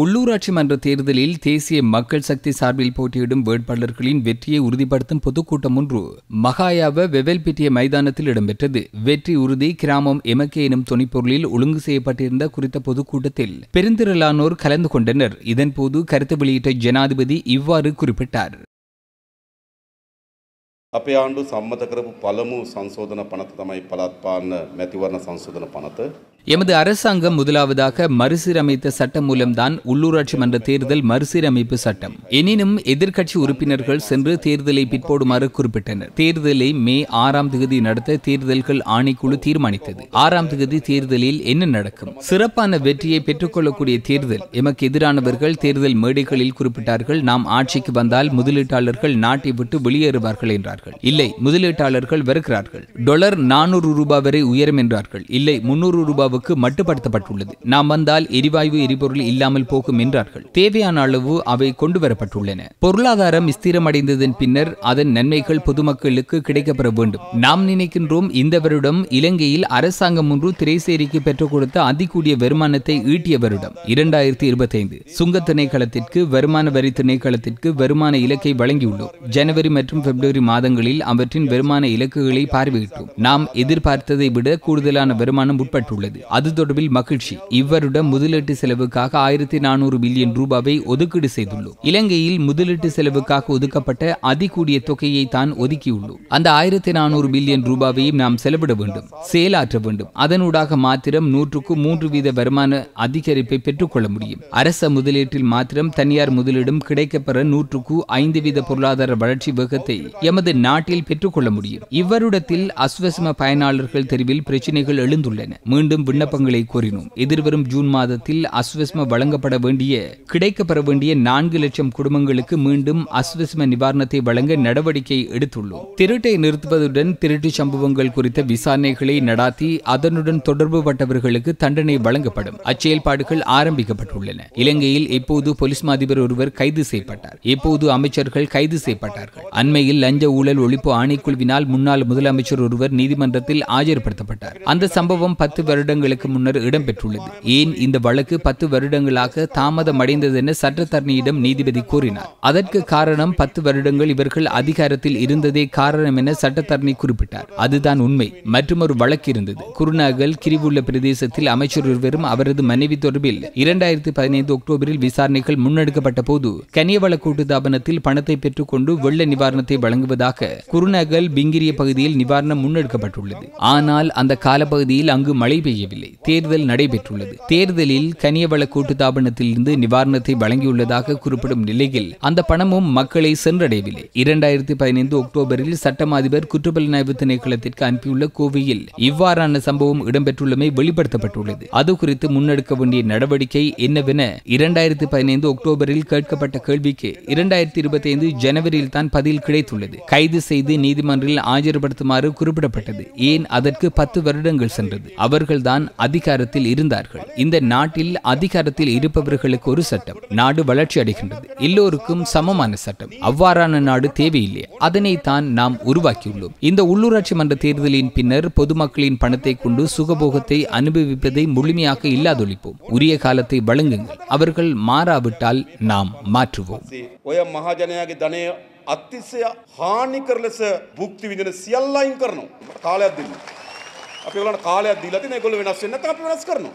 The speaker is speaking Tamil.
உள்ளூராட்சி மன்ற தேர்தலில் தேசிய மக்கள் சக்தி சார்பில் போட்டியிடும் வேட்பாளர்களின் வெற்றியை உறுதிப்படுத்தும் பொதுக்கூட்டம் ஒன்று மகாயாவ வெவல்பிட்டிய மைதானத்தில் இடம்பெற்றது. வெற்றி உறுதி கிராமம் எமக்கே எனும் துணைப்பொருளில் ஒழுங்கு செய்யப்பட்டிருந்த குறித்த பொதுக்கூட்டத்தில் பெருந்திரளானோர் கலந்து கொண்டனர். இதன்போது கருத்து வெளியிட்ட ஜனாதிபதி இவ்வாறு குறிப்பிட்டார். අපේ ආණ්ඩුව සම්මත කරපු පළමු සංශෝධන පනත තමයි පළාත් පාලන මැතිවරණ සංශෝධන පනත. எமது அரசாங்கம் முதலாவதாக மறுசீரமைத்த சட்டம் மூலம்தான் உள்ளூராட்சி மன்ற தேர்தல் மறுசீரமைப்பு சட்டம். எனினும் எதிர்க்கட்சி உறுப்பினர்கள் சென்று தேர்தலை பிற்போடுமாறு குறிப்பிட்டனர். தேர்தலை மே 6ஆம் தேதி நடத்த தேர்தல்கள் ஆணைக்குழு தீர்மானித்தது. 6ஆம் தேதி தேர்தலில் என்ன நடக்கும்? சிறப்பான வெற்றியை பெற்றுக்கொள்ளக்கூடிய தேர்தல். எமக்கு எதிரானவர்கள் தேர்தல் மேடைகளில் குறிப்பிட்டார்கள், நாம் ஆட்சிக்கு வந்தால் முதலீட்டாளர்கள் நாட்டை விட்டு வெளியேறுவார்கள் என்றார்கள். இல்லை, முதலீட்டாளர்கள் வருகிறார்கள். டாலர் 400 ரூபாய் வரை உயரும் என்றார்கள். இல்லை, 300 ரூபாவுக்கு மட்டுப்படுத்தப்பட்டுள்ளது. நாம் வந்தால் எரிவாயு எரிபொருள் இல்லாமல் போகும் என்றார்கள். தேவையான அளவு அவை கொண்டுவரப்பட்டுள்ளன. பொருளாதாரம் ஸ்திரமடைந்ததன் பின்னர் அதன் நன்மைகள் பொதுமக்களுக்கு கிடைக்கப்பெற வேண்டும். நாம் நினைக்கின்றோம், இந்த வருடம் இலங்கையில் அரசாங்கம் ஒன்று திரைசேரிக்கு பெற்றுக் கொடுத்த அதிகூடிய வருமானத்தை ஈட்டிய வருடம் 2025. சுங்க திணைக்களத்திற்கு வருமான வரி திணைக்களத்திற்கு வருமான இலக்கை வழங்கியுள்ளோம். ஜனவரி மற்றும் பிப்ரவரி மாதங்களில் அவற்றின் வருமான இலக்குகளை பார்வையிட்டோம். நாம் எதிர்பார்த்ததை விட கூடுதலான வருமானம் உட்பட்டுள்ளது. அது தொடர்பில் மகிழ்ச்சி. இவ்வருடம் முதலீட்டு செலவுக்காக 1400 பில்லியன் ரூபாவை ஒதுக்கீடு செய்துள்ளோம். இலங்கையில் முதலீட்டு செலவுக்காக ஒதுக்கப்பட்ட அதிகூடிய தொகையை தான் ஒதுக்கியுள்ளோம். அந்த 1400 பில்லியன் ரூபாவையும் நாம் செலவிட வேண்டும், செயலாற்ற வேண்டும். அதனூடாக மாத்திரம் 100% வருமான அதிகரிப்பை பெற்றுக்கொள்ள முடியும். அரச முதலீட்டில் மாத்திரம் தனியார் முதலீடும் கிடைக்கப்பெற 100% பொருளாதார வளர்ச்சி வேகத்தை எமது நாட்டில் பெற்றுக்கொள்ள முடியும். இவ்வருடத்தில் அஸ்வசம பயனாளர்கள் தெரிவில் பிரச்சினைகள் எழுந்துள்ளன. மீண்டும் விண்ணப்பங்களை கோரினோம். எதிர்வரும் ஜூன் மாதத்தில் அஸ்வஸ்ம வழங்கப்பட வேண்டிய கிடைக்கப்பெற வேண்டிய 4 லட்சம் குடும்பங்களுக்கு மீண்டும் அஸ்வஸ்ம நிவாரணத்தை வழங்க நடவடிக்கை எடுத்துள்ளோம். திருட்டை நிறுத்துவதுடன் திருட்டு சம்பவங்கள் குறித்த விசாரணைகளை நடாத்தி அதனுடன் தொடர்புபட்டவர்களுக்கு தண்டனை வழங்கப்படும். அச்செயல்பாடுகள் ஆரம்பிக்கப்பட்டுள்ளன. இலங்கையில் எப்போது போலீஸ் அதிபர் ஒருவர் கைது செய்யப்பட்டார், எப்போது அமைச்சர்கள் கைது செய்யப்பட்டார்கள். அண்மையில் லஞ்ச ஊழல் ஒழிப்பு ஆணைக்குழுவினால் முன்னாள் முதலமைச்சர் ஒருவர் நீதிமன்றத்தில் ஆஜர்படுத்தப்பட்டார். அந்த சம்பவம் 10 வருடங்களுக்கு முன்னர் இடம்பெற்றுள்ளது. ஏன் இந்த வழக்கு 10 வருடங்களாக தாமதமடைந்தது என சட்டத்தரணியிடம் நீதிபதி கூறினார். அதற்கு காரணம் 10 வருடங்கள் இவர்கள் அதிகாரத்தில் இருந்ததே காரணம் என சட்டத்தரணி குறிப்பிட்டார். அதுதான் உண்மை. மற்றொரு வழக்கு இருந்தது. குருநாகல் கிரிவுள்ள பிரதேசத்தில் அமைச்சர் ஒருவரும் அவரது மனைவி தொடர்பில் 2015 அக்டோபரில் விசாரணைகள் முன்னெடுக்கப்பட்ட போது கனியவள கூட்டுத்தாபனத்தில் பணத்தை பெற்றுக்கொண்டு வெள்ள நிவாரணத்தை வழங்குவதாக குருநாகல் பிங்கிரிய பகுதியில் நிவாரணம் முன்னெடுக்கப்பட்டுள்ளது. ஆனால் அந்த காலப்பகுதியில் அங்கு மழை பெய்யவில்லை. தேர்தல் நடைபெற்றுள்ளது. தேர்தலில் கனியவள கூட்டுத்தாபனத்திலிருந்து நிவாரணத்தை வழங்கியுள்ளதாக குறிப்பிடும் நிலையில் அந்த பணமும் மக்களை சென்றடையவில்லை. 2015 அக்டோபரில் சட்டம் அதிபர் குற்றப்புலனாய்வு திணைக்களத்திற்கு அனுப்பியுள்ள கோவையில் இவ்வாறான சம்பவம் இடம்பெற்றுள்ளமை வெளிப்படுத்தப்பட்டுள்ளது. அது குறித்து முன்னெடுக்க வேண்டிய நடவடிக்கை என்னவென 2015 அக்டோபரில் கேட்கப்பட்ட கேள்விக்கு 2025 ஜனவரியில் தான் பதில் கிடைத்துள்ளது. கைது செய்து நீதிமன்றில் ஆஜர்படுத்துமாறு குறிப்பிடப்பட்டது. ஏன் அதற்கு 10 வருடங்கள் சென்றது? அவர்கள்தான் அதிகாரத்தில் இருந்தார்கள். இந்த நாட்டில் அதிகாரத்தில் இருப்பவர்களுக்கு ஒரு சட்டம். நாடு வளர்ச்சி அடைகின்றது. எல்லோருக்கும் சமமான சட்டம். அவ்வாறான நாடு தேவையில்லை. அதனை தான் நாம் உருவாக்கியுள்ளோம். இந்த உள்ளூராட்சி மன்ற தேர்தலின் பின்னர் பொதுமக்களின் பணத்தை கொண்டு சுகபோகத்தை அனுபவிப்பதை முழுமையாக இல்லாதொழிப்போம். உரிய காலத்தை வழங்குங்கள். அவர்கள் மாறாவிட்டால் நாம் மாற்றுவோம். අතිශය හානිකර ලෙස භුක්ති විඳින සියල්ලයින් කරනවා. කාලයක් දෙන්න. අපි ඒගොල්ලන්ට කාලයක් දීලා තියෙන ඒගොල්ලෝ වෙනස් වෙන්නේ නැත්නම් අපි වෙනස් කරනවා.